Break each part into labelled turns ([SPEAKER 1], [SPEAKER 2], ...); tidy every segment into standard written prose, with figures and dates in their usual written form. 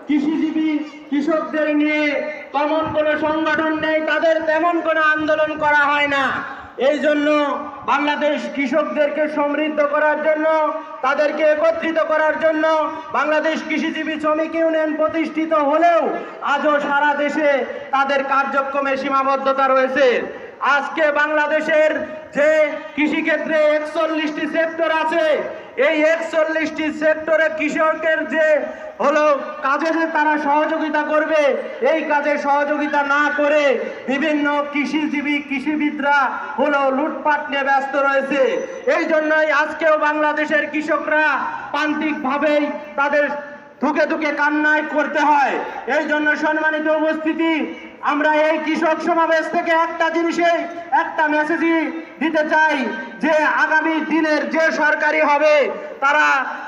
[SPEAKER 1] কৃষিজীবী কৃষকদের নিয়ে তেমন কোনো সংগঠন নেই, তাদের তেমন কোনো আন্দোলন করা হয় না। এই জন্য বাংলাদেশ কৃষকদেরকে সমৃদ্ধ করার জন্য, তাদেরকে একত্রিত করার জন্য বাংলাদেশ কৃষিজীবী শ্রমিক ইউনিয়ন প্রতিষ্ঠিত হলেও আজও সারা দেশে তাদের কার্যক্রমে সীমাবদ্ধতা রয়েছে। আজকে বাংলাদেশের যে কৃষিক্ষেত্রে 41টি সেক্টর আছে, এই 41টি সেক্টরে কৃষকের যে হলো কাজে যে তারা সহযোগিতা করবে, এই কাজে সহযোগিতা না করে বিভিন্ন কৃষিজীবী কৃষিবিদরা হলো লুটপাট নিয়ে ব্যস্ত রয়েছে। এই জন্যই আজকেও বাংলাদেশের কৃষকরা প্রান্তিকভাবেই তাদের ধুকে ধুকে কান্নায় করতে হয়। এই জন্য সম্মানিত উপস্থিতি, আমরা এই কৃষক সমাবেশ থেকে একটা মেসেজই দিতে চাই যে আগামী দিনের যে সরকারি হবে, তারা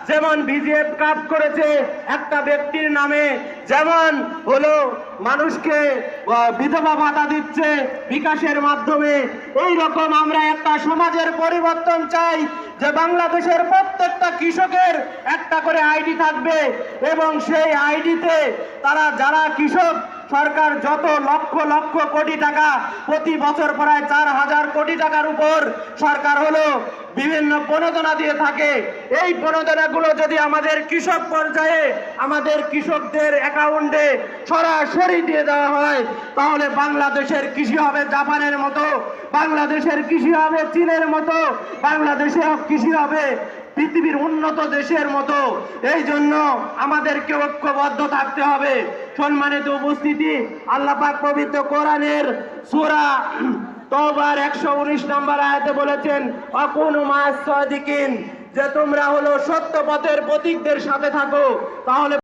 [SPEAKER 1] যেমন ভিজিএফ কাপ করেছে একটা ব্যক্তির নামে, যেমন হলো মানুষকে বিধবা ভাতা দিচ্ছে বিকাশের মাধ্যমে, এই রকম আমরা একটা সমাজের পরিবর্তন চাই যে বাংলাদেশের প্রত্যেকটা কৃষকের একটা করে আইডি থাকবে এবং সেই আইডিতে তারা যারা কৃষক, সরকার যত লক্ষ লক্ষ কোটি টাকা প্রতি বছর প্রায় 4000 কোটি টাকার উপর সরকার হলো বিভিন্ন প্রণোদনা দিয়ে থাকে, এই প্রণোদনাগুলো যদি আমাদের কৃষক পর্যায়ে আমাদের কৃষকদের অ্যাকাউন্টে সরাসরি দিয়ে দেওয়া হয়, তাহলে বাংলাদেশের কৃষি হবে জাপানের মতো, বাংলাদেশের কৃষি হবে চীনের মতো, বাংলাদেশের কৃষি হবে পৃথিবীর উন্নত দেশের মতো। এই জন্য আমাদেরকে ঐক্যবদ্ধ থাকতে হবে। সম্মানিত উপস্থিতি, আল্লাহ পাক পবিত্র কোরআনের সূরা তওবার 119 নম্বর আয়াতে বলেছেন, আকুনু মা'আস সাদিকিন, যে তোমরা হলো সত্য পথের পথিকদের সাথে থাকো, তাহলে